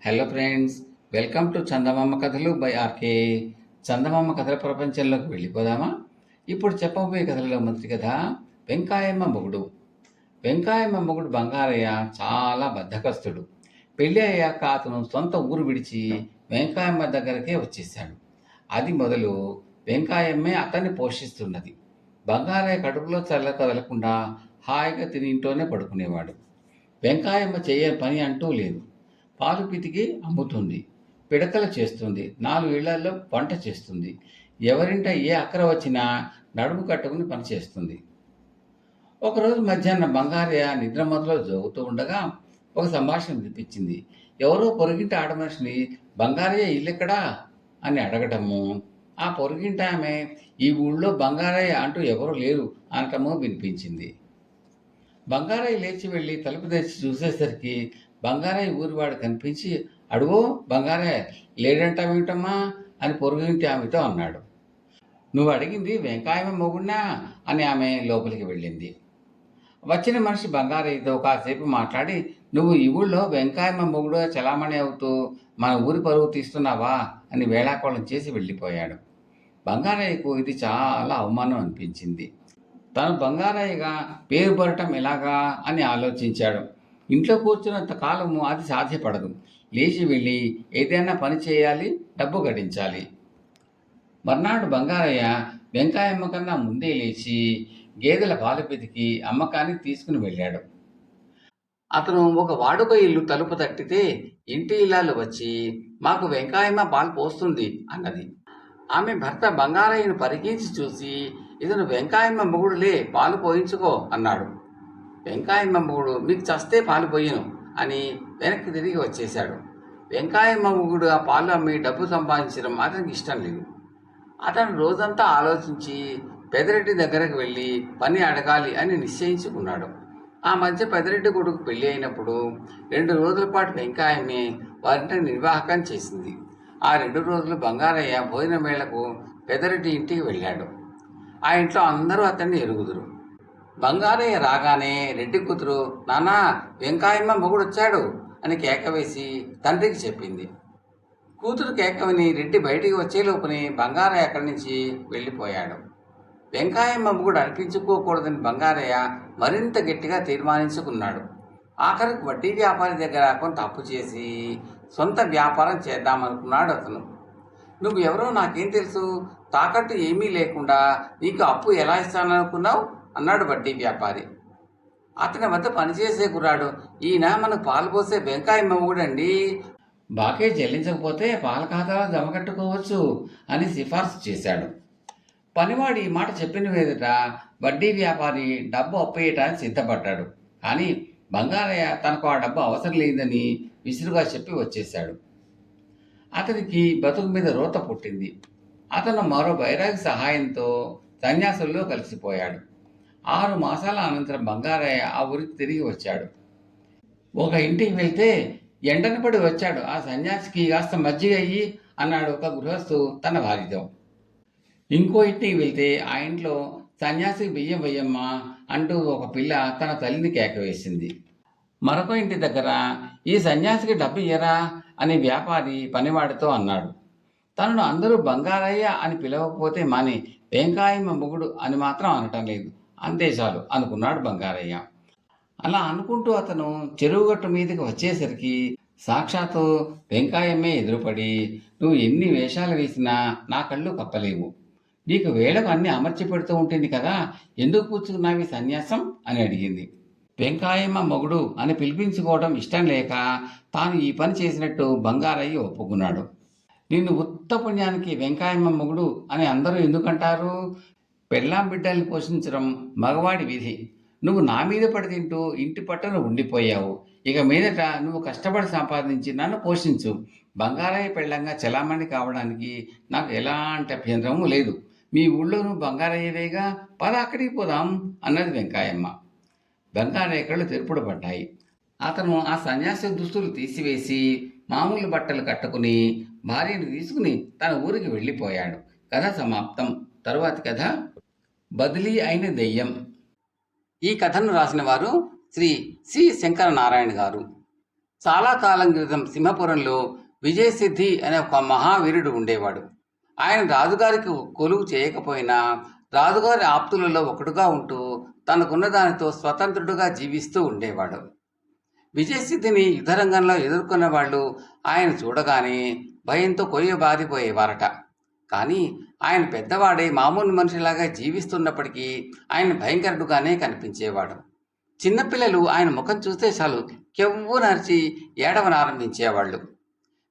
Hello friends, welcome to చందమామ కథలు by RK. చందమామ కథల ప్రపంచంలోకి వెళ్ళిపోదామా? ఇప్పుడు చెప్పబోయే కథలలో మొదటి కథ వెంకాయమ్మ మొగుడు. వెంకాయమ్మ మొగుడు బంగారయ్య చాలా బద్ధకస్తుడు. పెళ్ళి అయ్యాక అతను సొంత ఊరు విడిచి వెంకాయమ్మ దగ్గరకే వచ్చేశాడు. అది మొదలు వెంకాయమ్మే అతన్ని పోషిస్తున్నది. బంగారయ్య కడుపులో చల్ల కదలకుండా హాయిగా తిని ఇంట్లోనే పడుకునేవాడు. వెంకాయమ్మ చేయని పని అంటూ లేదు. పాలు పితికి అమ్ముతుంది, పిడకలు చేస్తుంది, 4 ఇళ్లలో వంట చేస్తుంది. ఎవరింట ఏ అక్కర వచ్చినా నడుము కట్టుకుని పనిచేస్తుంది. ఒకరోజు మధ్యాహ్నం బంగారయ్య నిద్రమొదలో జోగుతూ ఉండగా ఒక సంభాషణ వినిపించింది. ఎవరో పొరుగింటి ఆడమనిషిని బంగారయ్య ఇల్లెక్కడా అని అడగటము, ఆ పొరుగింటి ఆమె ఈ ఊళ్ళో బంగారయ్య అంటూ ఎవరు లేరు అనటము వినిపించింది. బంగారయ్య లేచి వెళ్ళి తలుపు తెరిచి చూసేసరికి బంగారయ్య ఊరివాడు కనిపించి, అడుగో బంగారయ్య లేడంటావేమిటమ్మా అని పొరుగింటి ఆమెతో అన్నాడు. నువ్వు అడిగింది వెంకాయమ్మ మొగుడినా అని ఆమె లోపలికి వెళ్ళింది. వచ్చిన మనిషి బంగారయ్యతో కాసేపు మాట్లాడి, నువ్వు ఈ ఊళ్ళో వెంకాయమ్మ మొగుడుగా చలామణి అవుతూ మన ఊరి పరువు తీస్తున్నావా అని వేళాకోళం చేసి వెళ్ళిపోయాడు. బంగారయ్యకు ఇది చాలా అవమానం అనిపించింది. తను బంగారయ్యగా పేరు పడటం ఎలాగా అని ఆలోచించాడు. ఇంట్లో కూర్చున్నంత కాలము అది సాధ్యపడదు. లేచి వెళ్ళి ఏదైనా పని చేయాలి, డబ్బు గడించాలి. మర్నాడు బంగారయ్య వెంకాయమ్మ కన్నా ముందే లేచి గేదెల పాలు పితికి అమ్మకానికి తీసుకుని వెళ్ళాడు. అతను ఒక వాడుక ఇల్లు తలుపు తట్టితే ఇంటి ఇల్లాలు వచ్చి, మాకు వెంకాయమ్మ పాలు పోస్తుంది అన్నది. ఆమె భర్త బంగారయ్యను పరికించి చూసి, ఇతను వెంకాయమ్మ మొగుడులే, పాలు పోయించుకో అన్నాడు. వెంకాయమ్మ మొగుడు మీకు చస్తే పాలు పోయిను అని వెనక్కి తిరిగి వచ్చేశాడు. వెంకాయమ్మ మొగుడు ఆ పాలు అమ్మి డబ్బు సంపాదించడం అతనికి ఇష్టం లేదు. అతను రోజంతా ఆలోచించి పెదరెడ్డి దగ్గరకు వెళ్ళి పని అడగాలి అని నిశ్చయించుకున్నాడు. ఆ మధ్య పెదరెడ్డి కొడుకు పెళ్లి అయినప్పుడు 2 రోజుల పాటు వెంకాయమ్మే వారింటిని నిర్వాహకం చేసింది. ఆ 2 రోజులు బంగారయ్య భోజనం వేళకు పెదరెడ్డి ఇంటికి వెళ్ళాడు. ఆ ఇంట్లో అందరూ అతన్ని ఎరుగుదురు. బంగారయ్య రాగానే రెడ్డి కూతురు, నానా వెంకాయమ్మ మొగుడు వచ్చాడు అని కేక వేసి తండ్రికి చెప్పింది. కూతురు కేక విని రెడ్డి బయటికి వచ్చేలోపునే బంగారయ్య అక్కడి నుంచి వెళ్ళిపోయాడు. వెంకాయమ్మ మొగుడు అనిపించుకోకూడదని బంగారయ్య మరింత గట్టిగా తీర్మానించుకున్నాడు. ఆఖరికి వడ్డీ వ్యాపారి దగ్గర కొంత అప్పు చేసి సొంత వ్యాపారం చేద్దామనుకున్నాడు అతను. నువ్వు ఎవరో నాకేం తెలుసు, తాకట్టు ఏమీ లేకుండా నీకు అప్పు ఎలా ఇస్తాననుకున్నావు అన్నాడు వడ్డీ వ్యాపారి. అతని వద్ద పనిచేసే కుర్రాడు, ఈయన మనకు పాలు పోసే వెంకాయమ్మ మొగుడండి, బాకే చెల్లించకపోతే పాల ఖాతాలో జమ కట్టుకోవచ్చు అని సిఫార్సు చేశాడు. పనివాడు ఈ మాట చెప్పిన మీదట వడ్డీ వ్యాపారి డబ్బు అప్పేయటానికి సిద్ధపడ్డాడు. కానీ బంగారయ్య తనకు ఆ డబ్బు అవసరం లేదని విసురుగా చెప్పి వచ్చేశాడు. అతనికి బతుకు మీద రోత పుట్టింది. అతను మరో బైరాగి సహాయంతో సన్యాసుల్లో కలిసిపోయాడు. 6 మాసాల అనంతరం బంగారయ్య ఆ ఊరికి తిరిగి వచ్చాడు. ఒక ఇంటికి వెళ్తే ఎండన పడి వచ్చాడు. ఆ సన్యాసికి కాస్త మజ్జిగ అయ్యి అన్నాడు ఒక గృహస్థు తన భార్యతో. ఇంకో ఇంటికి వెళ్తే ఆ ఇంట్లో సన్యాసికి బియ్యం వెయ్యమ్మా అంటూ ఒక పిల్ల తన తల్లిని కేకవేసింది. మరొక ఇంటి దగ్గర ఈ సన్యాసికి డబ్బు ఇయ్యరా అని వ్యాపారి పనివాడితో అన్నాడు. తనను అందరూ బంగారయ్య అని పిలవకపోతే మాని వెంకాయమ్మ మొగుడు అని మాత్రం అనటం లేదు, అంతే చాలు అనుకున్నాడు బంగారయ్య. అలా అనుకుంటూ అతను చెరువుగట్టు మీదకి వచ్చేసరికి సాక్షాత్తు వెంకాయమ్మే ఎదురుపడి, నువ్వు ఎన్ని వేషాలు వేసినా నా కళ్ళు కప్పలేవు, నీకు వేళకు అన్ని అమర్చి పెడుతూ ఉంటుంది కదా, ఎందుకు కూర్చున్నావి సన్యాసం అని అడిగింది. వెంకాయమ్మ మొగుడు అని పిలిపించుకోవడం ఇష్టం లేక తాను ఈ పని చేసినట్టు బంగారయ్య ఒప్పుకున్నాడు. నిన్ను ఉత్త పుణ్యానికి వెంకాయమ్మ మొగుడు అని అందరూ ఎందుకంటారు? పెళ్ళాం బిడ్డల్ని పోషించడం మగవాడి విధి. నువ్వు నా మీద పడి తింటూ ఇంటి పట్టున ఉండిపోయావు. ఇక మీదట నువ్వు కష్టపడి సంపాదించి నన్ను పోషించు. బంగారయ్య పెళ్ళంగా చలామణి కావడానికి నాకు ఎలాంటి అభ్యంతరము లేదు. మీ ఊళ్ళో నువ్వు బంగారయ్యవేగా, పద అక్కడికి పోదాం అన్నది వెంకాయమ్మ. బంగారయ్య కళ్ళు తెరుపుడు పడ్డాయి. అతను ఆ సన్యాసి దుస్తులు తీసివేసి మామూలు బట్టలు కట్టుకుని భార్యను తీసుకుని తన ఊరికి వెళ్ళిపోయాడు. కథ సమాప్తం. తరువాతి కథ బదిలీ అయిన దెయ్యం. ఈ కథను రాసిన వారు శ్రీ సి శంకర నారాయణ గారు. చాలా కాలం క్రితం సింహపురంలో విజయసిద్ధి అనే ఒక మహావీరుడు ఉండేవాడు. ఆయన రాజుగారికి కొలువు చేయకపోయినా రాజుగారి ఆప్తులలో ఒకడుగా ఉంటూ తనకున్న దానితో స్వతంత్రుడుగా జీవిస్తూ ఉండేవాడు. విజయసిద్ధిని యుద్ధరంగంలో ఎదుర్కొన్న వాళ్ళు ఆయన చూడగానే భయంతో కొయ్యబారిపోయేవారట. కానీ ఆయన పెద్దవాడే మామూలు మనిషిలాగా జీవిస్తున్నప్పటికీ ఆయన భయంకరుడుగానే కనిపించేవాడు. చిన్నపిల్లలు ఆయన ముఖం చూస్తే చాలు కెవ్వు నరిచి ఏడవనారంభించేవాళ్ళు.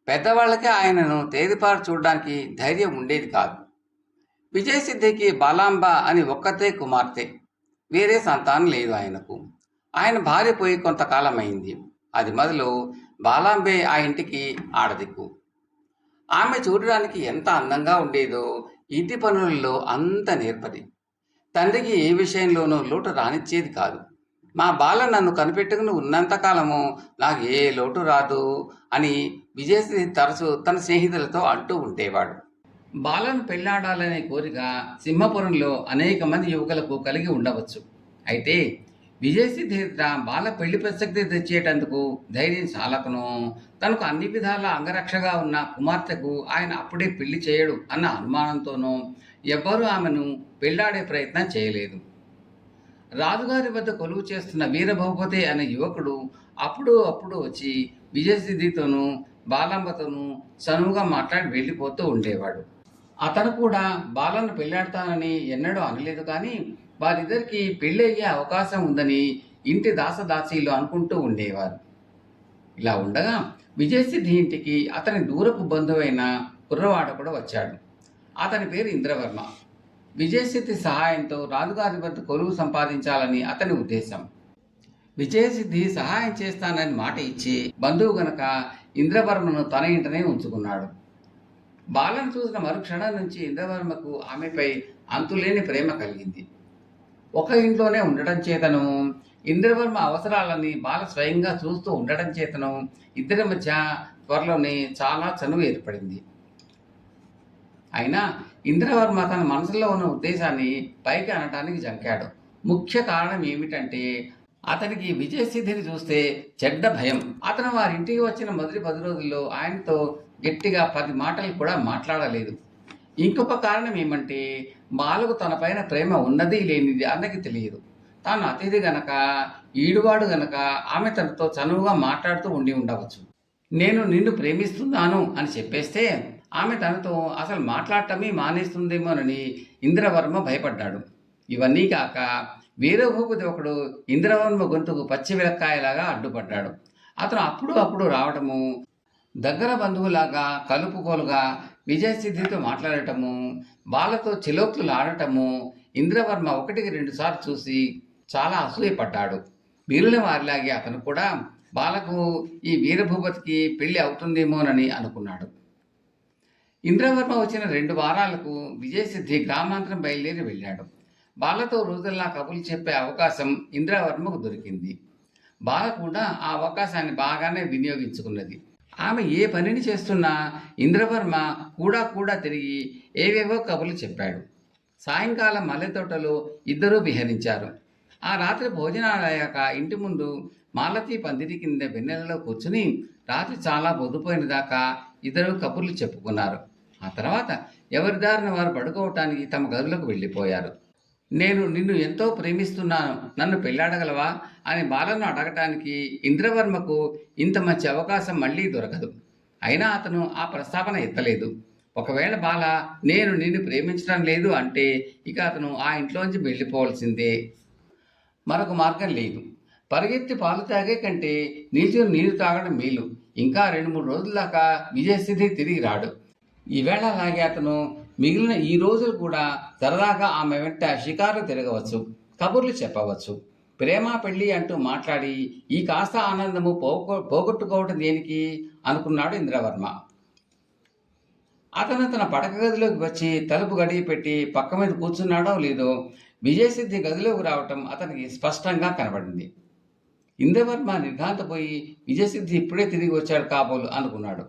పెద్దవాళ్ళకే ఆయనను తేరిపారు చూడడానికి ధైర్యం ఉండేది కాదు. విజయసిద్ధికి బాలాంబ అని ఒక్కతే కుమార్తె, వేరే సంతానం లేదు ఆయనకు. ఆయన భార్య పోయి కొంతకాలమైంది. అది మొదలు బాలాంబే ఆ ఇంటికి ఆడదిక్కు. ఆమె చూడడానికి ఎంత అందంగా ఉండేదో, ఇంటి పనులలో అంత నేర్పది. తండ్రికి ఏ విషయంలోనూ లోటు రానిచ్చేది కాదు. మా బాల నన్ను కనిపెట్టుకుని ఉన్నంతకాలము నాకు ఏ లోటు రాదు అని విజయశ్రీ తరచు తన స్నేహితులతో అంటూ ఉండేవాడు. బాలను పెళ్లాడాలనే కోరిక సింహపురంలో అనేక మంది యువకులకు కలిగి ఉండవచ్చు. అయితే విజయసిద్ధి బాల పెళ్లి ప్రసక్తి తెచ్చేటందుకు ధైర్యం చాలకను, తనకు అన్ని విధాల అంగరక్షగా ఉన్న కుమార్తెకు ఆయన అప్పుడే పెళ్లి చేయడు అన్న అనుమానంతోనూ ఎవ్వరూ ఆమెను పెళ్లాడే ప్రయత్నం చేయలేదు. రాజుగారి వద్ద కొలువు చేస్తున్న వీరభూపతి అనే యువకుడు అప్పుడు వచ్చి విజయసిద్ధితోనూ బాలాంబతోనూ చనువుగా మాట్లాడి వెళ్ళిపోతూ ఉండేవాడు. అతను కూడా బాలను పెళ్లాడతానని ఎన్నడూ అనలేదు, కానీ వారిద్దరికీ పెళ్ళి అయ్యే అవకాశం ఉందని ఇంటి దాసదాసీలు అనుకుంటూ ఉండేవారు. ఇలా ఉండగా విజయసిద్ధి ఇంటికి అతని దూరపు బంధువైన కుర్రవాడు కూడా వచ్చాడు. అతని పేరు ఇంద్రవర్మ. విజయసిద్ధి సహాయంతో రాజుగారి వద్ద కొలువు సంపాదించాలని అతని ఉద్దేశం. విజయసిద్ధి సహాయం చేస్తానని మాట ఇచ్చి బంధువు గనక ఇంద్రవర్మను తన ఇంటనే ఉంచుకున్నాడు. బాలను చూసిన మరుక్షణం నుంచి ఇంద్రవర్మకు ఆమెపై అంతులేని ప్రేమ కలిగింది. ఒక ఇంట్లోనే ఉండటం చేతను, ఇంద్రవర్మ అవసరాలని బాల స్వయంగా చూస్తూ ఉండటం చేతను ఇద్దరి మధ్య త్వరలోనే చాలా చనువు ఏర్పడింది. అయినా ఇంద్రవర్మ తన మనసులో ఉన్న ఉద్దేశాన్ని పైకి అనటానికి జంకాడు. ముఖ్య కారణం ఏమిటంటే అతనికి విజయసిద్ధిని చూస్తే చెడ్డ భయం. అతను వారింటికి వచ్చిన మొదటి 10 రోజుల్లో ఆయనతో గట్టిగా 10 మాటలు కూడా మాట్లాడలేదు. ఇంకొక కారణం ఏమంటే బాలకు తనపైన ప్రేమ ఉన్నది లేనిది అన్నకి తెలియదు. తాను అతిథి గనక, ఈడువాడు గనక ఆమె తనతో చనువుగా మాట్లాడుతూ ఉండి ఉండవచ్చు. నేను నిన్ను ప్రేమిస్తున్నాను అని చెప్పేస్తే ఆమె తనతో అసలు మాట్లాడటమే మానేస్తుందేమోనని ఇంద్రవర్మ భయపడ్డాడు. ఇవన్నీ కాక వీరభూపతి ఒకడు ఇంద్రవర్మ గొంతుకు పచ్చి విలక్కాయలాగా అడ్డుపడ్డాడు. అతను అప్పుడు రావటము, దగ్గర బంధువులాగా కలుపుకోలుగా విజయసిద్ధితో మాట్లాడటము, బాలతో చిలోక్తులు ఆడటము ఇంద్రవర్మ 1-2 సార్లు చూసి చాలా అసూయపడ్డాడు. మిగిలిన వారిలాగే అతను కూడా బాలకు ఈ వీరభూపతికి పెళ్లి అవుతుందేమోనని అనుకున్నాడు. ఇంద్రవర్మ వచ్చిన 2 వారాలకు విజయసిద్ధి గ్రామాంతరం బయలుదేరి వెళ్ళాడు. బాలతో రోజుల్లా కబుర్లు చెప్పే అవకాశం ఇంద్రవర్మకు దొరికింది. బాల కూడా ఆ అవకాశాన్ని బాగానే వినియోగించుకున్నది. ఆమె ఏ పనిని చేస్తున్నా ఇంద్రవర్మ కూడా తిరిగి ఏవేవో కబుర్లు చెప్పాడు. సాయంకాలం మల్లెతోటలో ఇద్దరూ విహరించారు. ఆ రాత్రి భోజనాలయ్యాక ఇంటి ముందు మాలతీ పందిరి కింద వెన్నెలలో కూర్చుని రాత్రి చాలా పొద్దుపోయిన దాకా ఇద్దరు కబుర్లు చెప్పుకున్నారు. ఆ తర్వాత ఎవరి దారిన వారు పడుకోవటానికి తమ గదులకు వెళ్ళిపోయారు. నేను నిన్ను ఎంతో ప్రేమిస్తున్నాను, నన్ను పెళ్లాడగలవా అని బాలను అడగటానికి ఇంద్రవర్మకు ఇంత మంచి అవకాశం మళ్ళీ దొరకదు. అయినా అతను ఆ ప్రస్తావన ఎత్తలేదు. ఒకవేళ బాల నేను నిన్ను ప్రేమించడం లేదు అంటే ఇక అతను ఆ ఇంట్లోంచి వెళ్ళిపోవాల్సిందే. మరొక మార్గం లేదు. పరిగెత్తి పాలు తాగే కంటే నిల్చుని నీరు తాగడం మేలు. ఇంకా 2-3 రోజుల దాకా విజయసిద్ధి తిరిగి రాడు. ఈవేళ అలాగే అతను మిగిలిన ఈ రోజులు కూడా సరదాగా ఆమె వెంట షికారు తిరగవచ్చు, కబుర్లు చెప్పవచ్చు. ప్రేమ పెళ్ళి అంటూ మాట్లాడి ఈ కాస్త ఆనందము పోగొట్టుకోవటం దేనికి అనుకున్నాడు ఇంద్రవర్మ. అతను తన పడక గదిలోకి వచ్చి తలుపు గడియ పెట్టి పక్క మీద కూర్చున్నాడో లేదో విజయసిద్ధి గదిలోకి రావటం అతనికి స్పష్టంగా కనబడింది. ఇంద్రవర్మ నిర్ఘాంతపోయి విజయసిద్ధి ఇప్పుడే తిరిగి వచ్చాడు కాబోలు అనుకున్నాడు.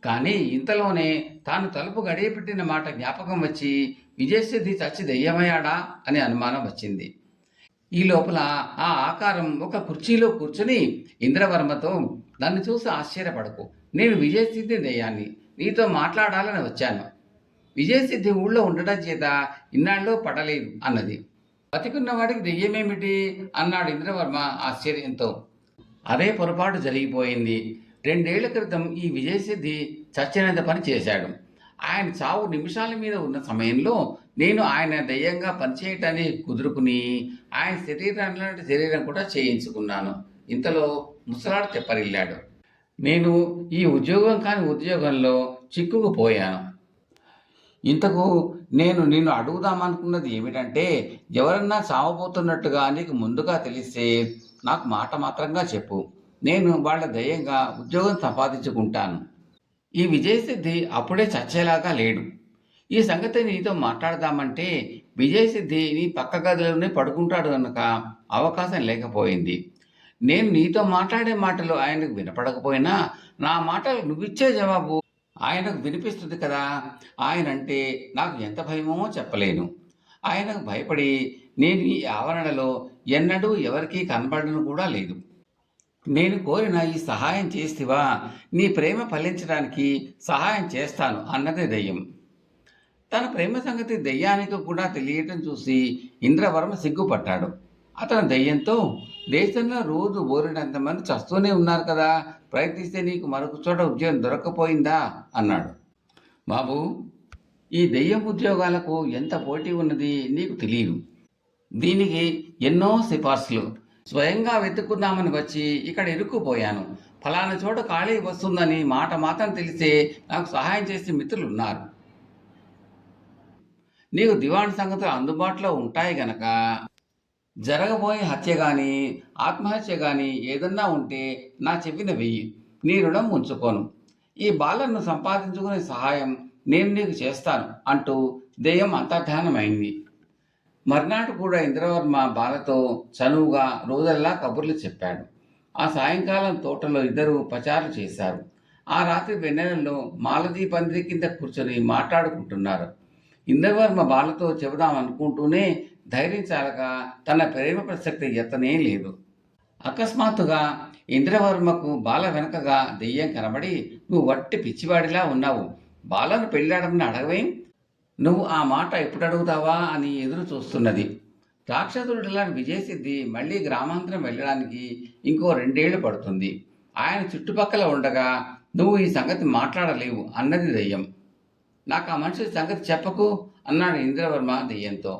కానీ ఇంతలోనే తాను తలుపు గడియపెట్టిన మాట జ్ఞాపకం వచ్చి విజయసిద్ధి చచ్చి దెయ్యమయ్యాడా అని అనుమానం వచ్చింది. ఈ లోపల ఆ ఆకారం ఒక కుర్చీలో కూర్చుని ఇంద్రవర్మతో, నన్ను చూసి ఆశ్చర్యపడకు. నేను విజయసిద్ధి దెయ్యాన్ని. నీతో మాట్లాడాలని వచ్చాను. విజయసిద్ధి ఊళ్ళో ఉండటం చేత ఇన్నాళ్ళు పడలేదు అన్నది. బతికున్నవాడికి దెయ్యమేమిటి అన్నాడు ఇంద్రవర్మ ఆశ్చర్యంతో. అదే పొరపాటు జరిగిపోయింది. 2 ఏళ్ల క్రితం ఈ విజయసిద్ధి చచ్చినంత పని చేశాడు. ఆయన చావు నిమిషాల మీద ఉన్న సమయంలో నేను ఆయన దయ్యంగా పనిచేయటానికి కుదురుకుని ఆయన శరీరాన్ని శరీరం కూడా చేయించుకున్నాను. ఇంతలో ముసలాడు తెప్పరిల్లాడు. నేను ఈ ఉద్యోగం కాని ఉద్యోగంలో చిక్కుకుపోయాను. ఇంతకు నేను నిన్ను అడుగుదామనుకున్నది ఏమిటంటే, ఎవరన్నా చావబోతున్నట్టుగా నీకు ముందుగా తెలిస్తే నాకు మాట మాత్రంగా చెప్పు. నేను వాళ్ళ దయ్యంగా ఉద్యోగం సంపాదించుకుంటాను. ఈ విజయసిద్ధి అప్పుడే చచ్చేలాగా లేడు. ఈ సంగతి నీతో మాట్లాడదామంటే విజయసిద్ధి నీ పక్క గదిలోనే పడుకుంటాడు కనుక అవకాశం లేకపోయింది. నేను నీతో మాట్లాడే మాటలు ఆయనకు వినపడకపోయినా నా మాటలు నువ్విచ్చే జవాబు ఆయనకు వినిపిస్తుంది కదా. ఆయనంటే నాకు ఎంత భయమో చెప్పలేను. ఆయనకు భయపడి నేను ఈ ఆవరణలో ఎన్నడూ ఎవరికీ కనపడను కూడా లేదు. నేను కోరిన ఈ సహాయం చేస్తేవా నీ ప్రేమ ఫలించడానికి సహాయం చేస్తాను అన్నది దెయ్యం. తన ప్రేమ సంగతి దెయ్యానికి కూడా తెలియటం చూసి ఇంద్రవర్మ సిగ్గుపడ్డాడు. అతను దెయ్యంతో, దేశంలో రోజు బోరినంతమంది చస్తూనే ఉన్నారు కదా, ప్రయత్నిస్తే నీకు మరొక చోట ఉద్యోగం దొరక్కపోయిందా అన్నాడు. బాబు, ఈ దెయ్యం ఉద్యోగాలకు ఎంత పోటీ ఉన్నది నీకు తెలియదు. దీనికి ఎన్నో సిఫార్సులు. స్వయంగా వెతుక్కుందామని వచ్చి ఇక్కడ ఇరుక్కుపోయాను. ఫలానా చోట ఖాళీ వస్తుందని మాట మాత్రం తెలిసే నాకు సహాయం చేసే మిత్రులు ఉన్నారు. నీకు దివాణి సంగతులు అందుబాటులో ఉంటాయి గనక జరగబోయే హత్య కానీ ఆత్మహత్య కానీ ఏదన్నా ఉంటే నా చెప్పిన వెయ్యి. నీ రుణం ఉంచుకోను. ఈ బాలను సంపాదించుకునే సహాయం నేను నీకు చేస్తాను అంటూ దెయ్యం అంతర్ధానమైంది. మర్నాడు కూడా ఇంద్రవర్మ బాలతో చనువుగా రోజల్లా కబుర్లు చెప్పాడు. ఆ సాయంకాలం తోటలో ఇద్దరు పచారు చేశారు. ఆ రాత్రి వెన్నెలలో మాలతీ పందిరి కింద కూర్చొని మాట్లాడుకుంటున్నారు. ఇంద్రవర్మ బాలతో చెబుదామనుకుంటూనే ధైర్యం చాలక తన ప్రేమ ప్రసక్తి ఎత్తనే లేదు. అకస్మాత్తుగా ఇంద్రవర్మకు బాల వెనకగా దెయ్యం కనబడి, నువ్వు వట్టి పిచ్చివాడిలా ఉన్నావు, బాలను పెళ్ళాడమని అడగవేం? నువ్వు ఆ మాట ఎప్పుడు అడుగుతావా అని ఎదురు చూస్తున్నది. రాక్షసుడిలాంటి విజయసిద్ధి మళ్ళీ గ్రామాంతరం వెళ్ళడానికి ఇంకో 2 ఏళ్లు పడుతుంది. ఆయన చుట్టుపక్కల ఉండగా నువ్వు ఈ సంగతి మాట్లాడలేవు అన్నది దెయ్యం. నాకు ఆ మనిషి సంగతి చెప్పకు అన్నాడు ఇంద్రవర్మ దెయ్యంతో.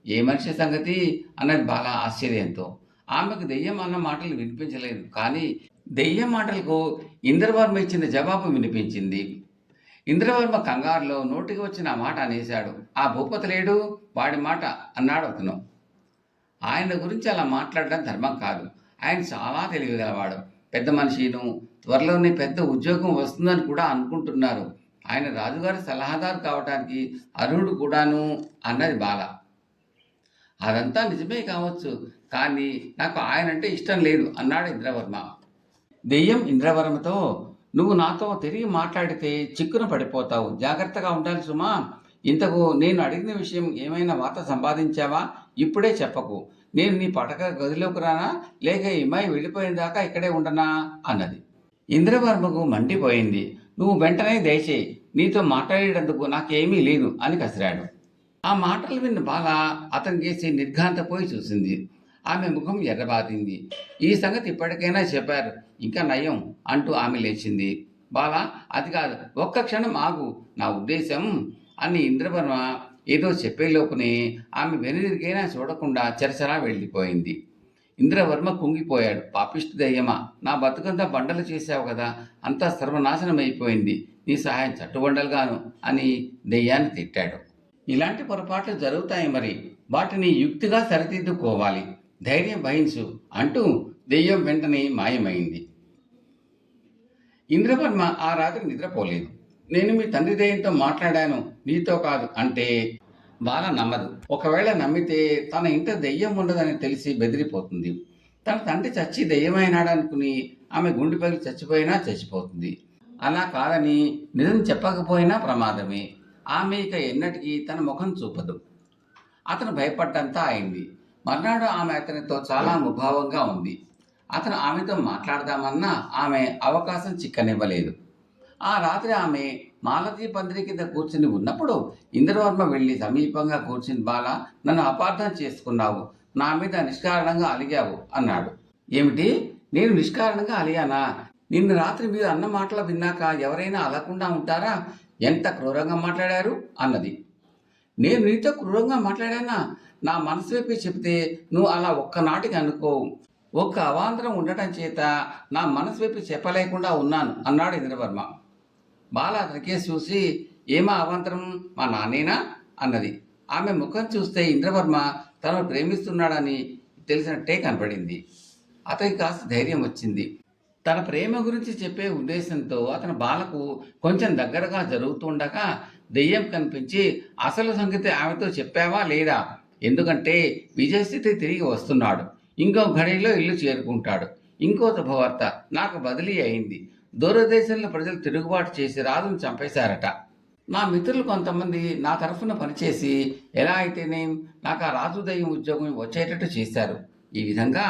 ఏ మనిషి సంగతి అన్నది బాల ఆశ్చర్యంతో. ఆమెకు దెయ్యం అన్న మాటలు వినిపించలేదు, కానీ దెయ్యం మాటలకు ఇంద్రవర్మ ఇచ్చిన జవాబు వినిపించింది. ఇంద్రవర్మ కంగారులో నోటికి వచ్చిన మాట అనేశాడు. ఆ భూపతి లేడు, వాడి మాట అన్నాడు అతను. ఆయన గురించి అలా మాట్లాడడం ధర్మం కాదు. ఆయన చాలా తెలివిగలవాడు, పెద్ద మనిషిను, త్వరలోనే పెద్ద ఉద్యోగం వస్తుందని కూడా అనుకుంటున్నారు. ఆయన రాజుగారి సలహాదారు కావటానికి అర్హుడు కూడాను అన్నది బాల. అదంతా నిజమే కావచ్చు, కానీ నాకు ఆయనంటే ఇష్టం లేదు అన్నాడు ఇంద్రవర్మ. దెయ్యం ఇంద్రవర్మతో, నువ్వు నాతో తిరిగి మాట్లాడితే చిక్కున పడిపోతావు, జాగ్రత్తగా ఉండాలి సుమా. ఇంతకు నేను అడిగిన విషయం ఏమైనా వార్త సంపాదించావా? ఇప్పుడే చెప్పకు. నేను నీ పడక గదిలోకి రానా, లేక ఇమ్మాయి వెళ్ళిపోయిన దాకా ఇక్కడే ఉండనా అన్నది. ఇంద్రవర్మకు మండిపోయింది. నువ్వు వెంటనే దయచేయి, నీతో మాట్లాడేటందుకు నాకేమీ లేదు అని కసిరాడు. ఆ మాటలు విన్న బాల అతని చేసి నిర్ఘాంతపోయి చూసింది. ఆమె ముఖం ఎర్రబారింది. ఈ సంగతి ఇప్పటికైనా చెప్పారు, ఇంకా నయం అంటూ ఆమె లేచింది. బాల, అది కాదు, ఒక్క క్షణం ఆగు, నా ఉద్దేశం అని ఇంద్రవర్మ ఏదో చెప్పేలోపునే ఆమె వెనుదిరిగైనా చూడకుండా చెరచరా వెళ్ళిపోయింది. ఇంద్రవర్మ కుంగిపోయాడు. పాపిష్టి దయ్యమా, నా బతుకంతా బండలు చేశావు కదా, అంతా సర్వనాశనం అయిపోయింది, నీ సహాయం చట్టుబండలుగాను అని దెయ్యాన్ని తిట్టాడు. ఇలాంటి పొరపాట్లు జరుగుతాయి, మరి వాటిని యుక్తిగా సరిదిద్దుకోవాలి, ధైర్యం వహించు అంటూ దెయ్యం వెంటనే మాయమైంది. ఇంద్రవర్మ ఆ రాత్రి నిద్రపోలేదు. నేను మీ తండ్రి దెయ్యంతో మాట్లాడాను, నీతో కాదు అంటే బాల నమ్మదు. ఒకవేళ నమ్మితే తన ఇంట దెయ్యం ఉండదని తెలిసి బెదిరిపోతుంది. తన తండ్రి చచ్చి దెయ్యమైనాడనుకుని ఆమె గుండె పగిలి చచ్చిపోయినా చచ్చిపోతుంది. అలా కాదని నిజం చెప్పకపోయినా ప్రమాదమే. ఆమె ఇక ఎన్నటికీ తన ముఖం చూపదు. అతను భయపడ్డంతా అయింది. మర్నాడు ఆమె అతనితో చాలా ముభావంగా ఉంది. అతను ఆమెతో మాట్లాడదామన్నా ఆమె అవకాశం చిక్కనివ్వలేదు. ఆ రాత్రి ఆమె మాలతీ పందిరి కింద కూర్చుని ఉన్నప్పుడు ఇంద్రవర్మ వెళ్ళి సమీపంగా కూర్చుని, బాల, నన్ను అపార్థం చేసుకున్నావు, నా మీద నిష్కారణంగా అలిగావు అన్నాడు. ఏమిటి, నేను నిష్కారణంగా అలిగానా? నిన్న రాత్రి మీరు అన్న మాటలు విన్నాక ఎవరైనా అలకుండా ఉంటారా? ఎంత క్రూరంగా మాట్లాడారు అన్నది. నేను నీతో క్రూరంగా మాట్లాడానా? నా మనసు వైపు చెప్తే నువ్వు అలా ఒక్కనాటికి అనుకోవు. ఒక్క అవాంతరం ఉండటం చేత నా మనసు వైపు చెప్పలేకుండా ఉన్నాను అన్నాడు ఇంద్రవర్మ. బాల అతనికే చూసి, ఏమా అవాంతరం, మా నాన్నేనా అన్నది. ఆమె ముఖం చూస్తే ఇంద్రవర్మ తనను ప్రేమిస్తున్నాడని తెలిసినట్టే కనపడింది. అతనికి కాస్త ధైర్యం వచ్చింది. తన ప్రేమ గురించి చెప్పే ఉద్దేశంతో అతను బాలకు కొంచెం దగ్గరగా జరుగుతుండగా దెయ్యం కనిపించి, అసలు సంగతి ఆమెతో చెప్పావా లేదా? ఎందుకంటే విజయస్థితి తిరిగి వస్తున్నాడు, ఇంకో ఘడిలో ఇల్లు చేరుకుంటాడు, ఇంకో శుభవార్త, నాకు బదిలీ అయింది, దూరదేశంలో ప్రజలు తిరుగుబాటు చేసి రాజును చంపేశారట. నా మిత్రులు కొంతమంది నా తరఫున పనిచేసి ఎలా అయితేనేం నాకు ఆ రాజు దయ్యం ఉద్యోగం వచ్చేటట్టు చేశారు. ఈ విధంగా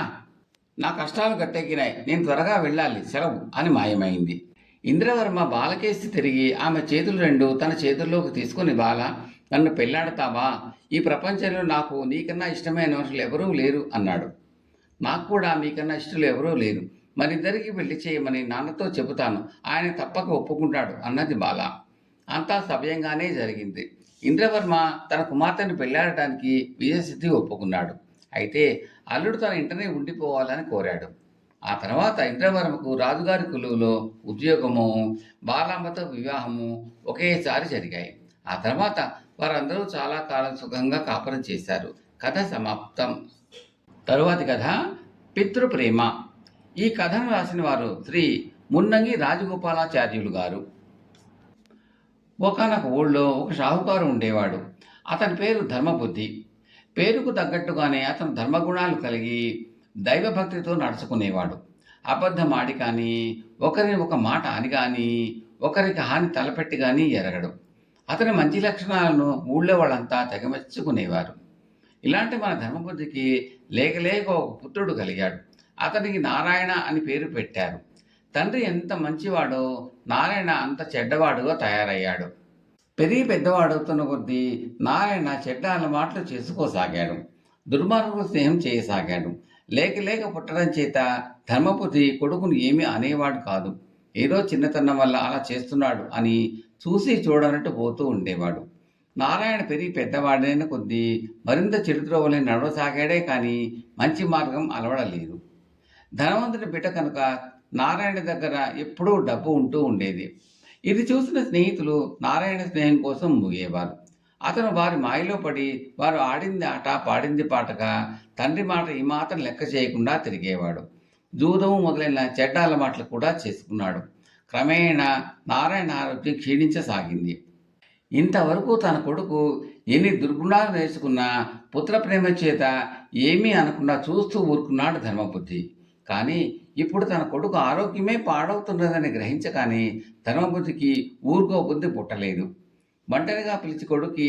నా కష్టాలు గట్టెక్కినాయి, నేను త్వరగా వెళ్ళాలి, సెలవు అని మాయమైంది. ఇంద్రవర్మ బాలకేసి తిరిగి ఆమె చేతులు రెండు తన చేతుల్లోకి తీసుకుని, బాల, నన్ను పెళ్లాడతావా? ఈ ప్రపంచంలో నాకు నీకన్నా ఇష్టమైన మనుషులు ఎవరూ లేరు అన్నాడు. నాకు కూడా మీకన్నా ఇష్టలు ఎవరూ లేరు, మరిద్దరికి పెళ్లి చేయమని నాన్నతో చెబుతాను, ఆయన తప్పక ఒప్పుకుంటాడు అన్నది బాల. అంతా సవ్యంగానే జరిగింది. ఇంద్రవర్మ తన కుమార్తెను పెళ్లాడటానికి విజయసిద్ధి ఒప్పుకున్నాడు. అయితే అల్లుడు తన ఇంటనే ఉండిపోవాలని కోరాడు. ఆ తర్వాత ఇంద్రవర్మకు రాజుగారి కొలువులో ఉద్యోగము, బాలాంబతో వివాహము ఒకేసారి జరిగాయి. ఆ తర్వాత వారందరూ చాలా కాలం సుఖంగా కాపురం చేశారు. కథ సమాప్తం. తరువాతి కథ పితృప్రేమ. ఈ కథను రాసిన వారు శ్రీ మున్నంగి రాజగోపాలాచార్యులు గారు. ఒకనొక ఊళ్ళో ఒక షాహుకారు ఉండేవాడు. అతని పేరు ధర్మబుద్ధి. పేరుకు తగ్గట్టుగానే అతను ధర్మగుణాలు కలిగి దైవభక్తితో నడుచుకునేవాడు. అబద్ధం ఆడి కానీ, ఒకరిని ఒక మాట అని కానీ, ఒకరికి హాని తలపెట్టి కానీ ఎరగడు. అతని మంచి లక్షణాలను ఊళ్ళో వాళ్ళంతా తెగమెచ్చుకునేవారు. ఇలాంటి మన ధర్మబుద్ధికి లేక ఒక పుత్రుడు కలిగాడు. అతనికి నారాయణ అని పేరు పెట్టారు. తండ్రి ఎంత మంచివాడో నారాయణ అంత చెడ్డవాడుగా తయారయ్యాడు. పెరిగి పెద్దవాడవుతున్న కొద్దీ నారాయణ చెడ్డ అలవాట్లు చేసుకోసాగాడు. దుర్మార్గుడు స్నేహం చేయసాగాడు. లేక పుట్టడం చేత ధర్మబుద్ధి కొడుకును ఏమీ అనేవాడు కాదు. ఏదో చిన్నతనం వల్ల అలా చేస్తున్నాడు అని చూసి చూడనట్టు పోతూ ఉండేవాడు. నారాయణ పెరిగి పెద్దవాడైన కొద్దీ మరింత చెడుద్రోవలే నడవసాగాడే కానీ మంచి మార్గం అలవడలేదు. ధనవంతుని బిడ్డ కనుక నారాయణ దగ్గర ఎప్పుడూ డబ్బు ఉంటూ ఉండేది. ఇది చూసిన స్నేహితులు నారాయణ స్నేహం కోసం మూగేవారు. అతను వారి మాయలో పడి వారు ఆడింది ఆట పాడింది పాటగా తండ్రి మాట ఈ మాత్రం లెక్క చేయకుండా తిరిగేవాడు. జూదము మొదలైన చెడ్డ అలవాట్లు కూడా చేసుకున్నాడు. క్రమేణా నారాయణ ఆరోగ్యం క్షీణించసాగింది. ఇంతవరకు తన కొడుకు ఎన్ని దుర్గుణాలు నేర్చుకున్నా పుత్రప్రేమ చేత ఏమీ అనకుండా చూస్తూ ఊరుకున్నాడు ధర్మబుద్ధి. కానీ ఇప్పుడు తన కొడుకు ఆరోగ్యమే పాడవుతున్నదని గ్రహించగానే ధర్మబుద్ధికి ఊరుకో బుద్ధి పుట్టలేదు. ఒంటరిగా పిలిచి కొడుకి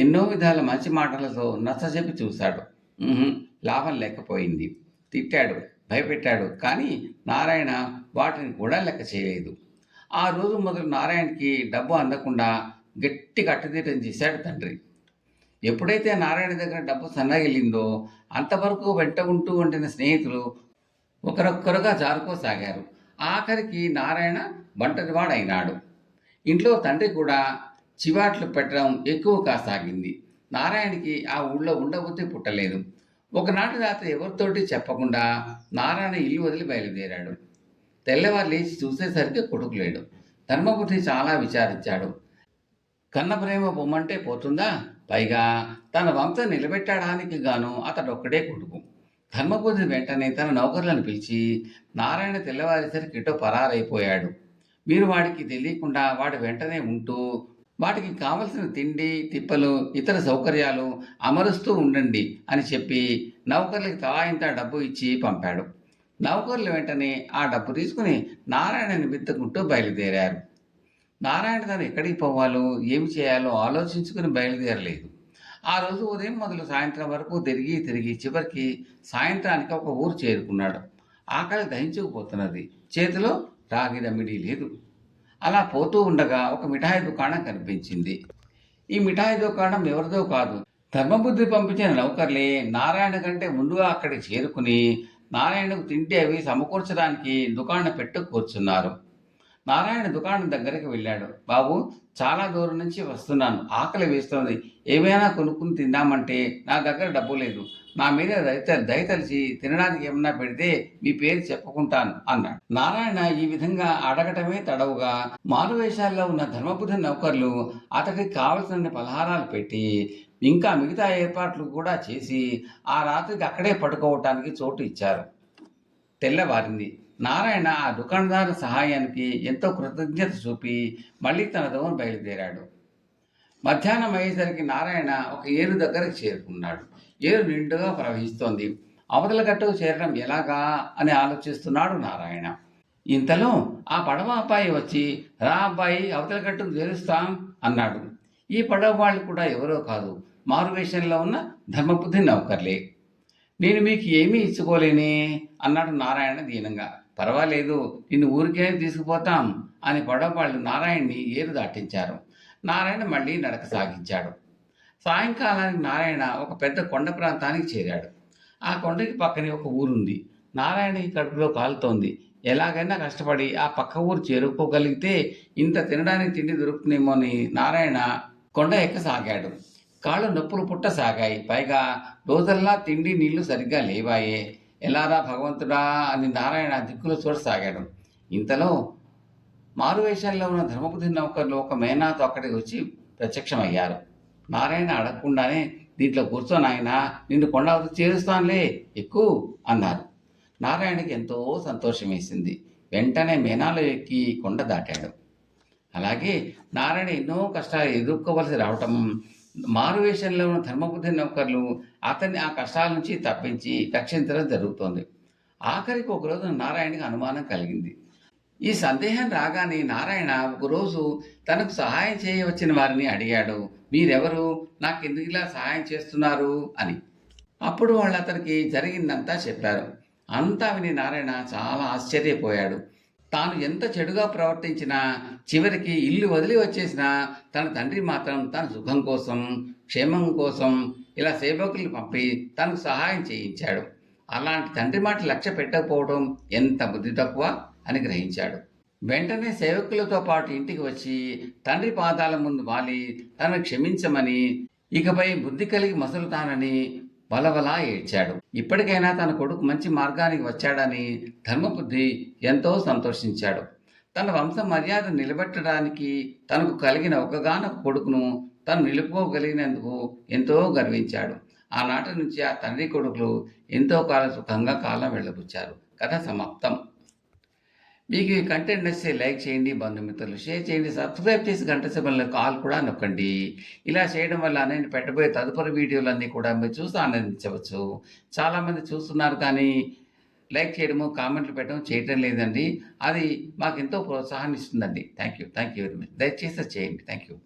ఎన్నో విధాల మంచి మాటలతో నచ్చజెప్పి చూశాడు. లాభం లేకపోయింది. తిట్టాడు, భయపెట్టాడు, కానీ నారాయణ వాటిని కూడా లెక్క చేయలేదు. ఆ రోజు మొదలు నారాయణకి డబ్బు అందకుండా గట్టి కట్టుదిట్టం చేశాడు తండ్రి. ఎప్పుడైతే నారాయణ దగ్గర డబ్బు సన్నగిల్లిందో అంతవరకు వెంట ఉంటూ ఉండిన స్నేహితులు ఒకరొక్కరుగా జారుకోసాగారు. ఆఖరికి నారాయణ ఒంటరివాడైనాడు. ఇంట్లో తండ్రి కూడా చివాట్లు పెట్టడం ఎక్కువ కాసాగింది. నారాయణకి ఆ ఊళ్ళో ఉండబుద్ధి పుట్టలేదు. ఒకనాటి రాత్రి ఎవరితోటి చెప్పకుండా నారాయణ ఇల్లు వదిలి బయలుదేరాడు. తెల్లవారు లేచి చూసేసరికి కొడుకు లేడు. ధర్మబుద్ధి చాలా విచారించాడు. కన్నప్రేమ పొమ్మంటే పోతుందా? పైగా తన వంశం నిలబెట్టడానికి గాను అతడొక్కడే కొడుకు. ధర్మబుద్ధి వెంటనే తన నౌకర్లను పిలిచి, నారాయణ తెల్లవారేసరికి ఇటో పరారైపోయాడు, మీరు వాడికి తెలియకుండా వాడి వెంటనే ఉంటూ వాటికి కావలసిన తిండి తిప్పలు ఇతర సౌకర్యాలు అమరుస్తూ ఉండండి అని చెప్పి నౌకర్లకి తలా ఇంత డబ్బు ఇచ్చి పంపాడు. నౌకర్లు వెంటనే ఆ డబ్బు తీసుకుని నారాయణని వెతుక్కుంటూ బయలుదేరారు. నారాయణ తను ఎక్కడికి పోవాలో ఏమి చేయాలో ఆలోచించుకుని బయలుదేరలేదు. ఆ రోజు ఉదయం మొదలు సాయంత్రం వరకు తిరిగి చివరికి సాయంత్రానికి ఒక ఊరు చేరుకున్నాడు. ఆకలి దహించుకుపోతున్నది. చేతిలో రాగి దమ్మిడి లేదు. అలా పోతూ ఉండగా ఒక మిఠాయి దుకాణం కనిపించింది. ఈ మిఠాయి దుకాణం ఎవరిదో కాదు, ధర్మబుద్ధి పంపించిన నౌకర్లే నారాయణ కంటే ముందుగా అక్కడికి చేరుకుని నారాయణకు తిండి అవి సమకూర్చడానికి దుకాణం పెట్టు కూర్చున్నారు. నారాయణ దుకాణం దగ్గరికి వెళ్ళాడు. బాబు, చాలా దూరం నుంచి వస్తున్నాను, ఆకలి వేస్తోంది, ఏమైనా కొనుక్కుని తిందామంటే నా దగ్గర డబ్బు లేదు. నా మీద దయతలిచి తినడానికి ఏమన్నా పెడితే మీ పేరు చెప్పుకుంటాను అన్నాడు. నారాయణ ఈ విధంగా అడగటమే తడవుగా మారువేషాల్లో ఉన్న ధర్మబుద్ధి నౌకర్లు అతడికి కావలసిన పలహారాలు పెట్టి ఇంకా మిగతా ఏర్పాట్లు కూడా చేసి ఆ రాత్రికి అక్కడే పడుకోవటానికి చోటు ఇచ్చారు. తెల్లవారింది. నారాయణ ఆ దుకాణదారు సహాయానికి ఎంతో కృతజ్ఞత చూపి మళ్ళీ తన దోవన బయలుదేరాడు. మధ్యాహ్నం అయ్యేసరికి నారాయణ ఒక ఏరు దగ్గరకు చేరుకున్నాడు. ఏరు నిండుగా ప్రవహిస్తోంది. అవతల గట్టుకు చేరడం ఎలాగా అని ఆలోచిస్తున్నాడు నారాయణ. ఇంతలో ఆ పడవ అబ్బాయి వచ్చి, రా అబ్బాయి, అవతల గట్టుకు చేరుస్తాం అన్నాడు. ఈ పడవ వాళ్ళు కూడా ఎవరో కాదు, మారువేషంలో ఉన్న ధర్మబుద్ధి నౌకర్లే. నేను మీకు ఏమీ ఇచ్చుకోలేనే అన్నాడు నారాయణ దీనంగా. పర్వాలేదు, నిన్ను ఊరికే తీసుకుపోతాం అని పడవ వాళ్ళు నారాయణ్ణి ఏరు దాటించారు. నారాయణ మళ్ళీ నడక సాగించాడు. సాయంకాలానికి నారాయణ ఒక పెద్ద కొండ ప్రాంతానికి చేరాడు. ఆ కొండకి పక్కనే ఒక ఊరుంది. నారాయణకి కడుపులో కాలుతోంది. ఎలాగైనా కష్టపడి ఆ పక్క ఊరు చేరుకోగలిగితే ఇంత తినడానికి తిండి దొరుకుతుందేమో అని నారాయణ కొండ ఎక్కసాగాడు. కాళ్ళు నొప్పులు పుట్టసాగాయి. పైగా రోజల్లా తిండి నీళ్లు సరిగ్గా లేవాయే. ఎలారా భగవంతుడా అని నారాయణ దిక్కులు చూడసాగాడు. ఇంతలో మారువేషంలో ఉన్న ధర్మబుద్ధి నౌకర్లు ఒక మేనాతో అక్కడికి వచ్చి ప్రత్యక్షమయ్యారు. నారాయణ అడగకుండానే, దీంట్లో కూర్చోనాయన, నిన్ను కొండ చేరుస్తానులే, ఎక్కువ అన్నారు. నారాయణకి ఎంతో సంతోషం వేసింది. వెంటనే మేనాలో ఎక్కి కొండ దాటాడు. అలాగే నారాయణ ఎన్నో కష్టాలు ఎదుర్కోవలసి రావటం, మారువేషంలో ఉన్న ధర్మబుద్ధి నౌకర్లు అతన్ని ఆ కష్టాల నుంచి తప్పించి రక్షించడం జరుగుతోంది. ఆఖరికి ఒకరోజు నారాయణకి అనుమానం కలిగింది. ఈ సందేహం రాగానే నారాయణ ఒకరోజు తనకు సహాయం చేయవచ్చిన వారిని అడిగాడు. మీరెవరు, నాకెందుకు ఇలా సహాయం చేస్తున్నారు అని. అప్పుడు వాళ్ళు అతనికి జరిగిందంతా చెప్పారు. అంతా విని నారాయణ చాలా ఆశ్చర్యపోయాడు. తాను ఎంత చెడుగా ప్రవర్తించినా, చివరికి ఇల్లు వదిలి వచ్చేసినా తన తండ్రి మాత్రం తన సుఖం కోసం, క్షేమం కోసం ఇలా సేవకుల్ని పంపి తనకు సహాయం చేయించాడు. అలాంటి తండ్రి మాట లక్ష్య పెట్టకపోవడం ఎంత బుద్ధి తక్కువ అని గ్రహించాడు. వెంటనే సేవకులతో పాటు ఇంటికి వచ్చి తండ్రి పాదాల ముందు వాలి తనను క్షమించమని, ఇకపై బుద్ధి కలిగి మసులుతానని బలబలా ఏడ్చాడు. ఇప్పటికైనా తన కొడుకు మంచి మార్గానికి వచ్చాడని ధర్మబుద్ధి ఎంతో సంతోషించాడు. తన వంశ మర్యాద నిలబెట్టడానికి తనకు కలిగిన ఒకగానొక కొడుకును తను నిలుపుకోగలిగినందుకు ఎంతో గర్వించాడు. ఆనాటి నుంచి ఆ తండ్రి కొడుకులు ఎంతో కాలం సుఖంగా కాలం వెళ్ళబుచ్చారు. కథ సమాప్తం. మీకు ఈ కంటెంట్ నచ్చితే లైక్ చేయండి, బంధుమిత్రులు షేర్ చేయండి, సబ్స్క్రైబ్ చేసి గంట సింబల్ కాల్ కూడా నొక్కండి. ఇలా చేయడం వల్ల నేను పెట్టబోయే తదుపరి వీడియోలన్నీ కూడా మీరు చూసి ఆనందించవచ్చు. చాలామంది చూస్తున్నారు కానీ లైక్ చేయడము, కామెంట్లు పెట్టడం చేయటం లేదండి. అది మాకు ఎంతో ప్రోత్సాహాన్ని ఇస్తుందండి. Thank you very much. దయచేసి చేయండి. Thank you.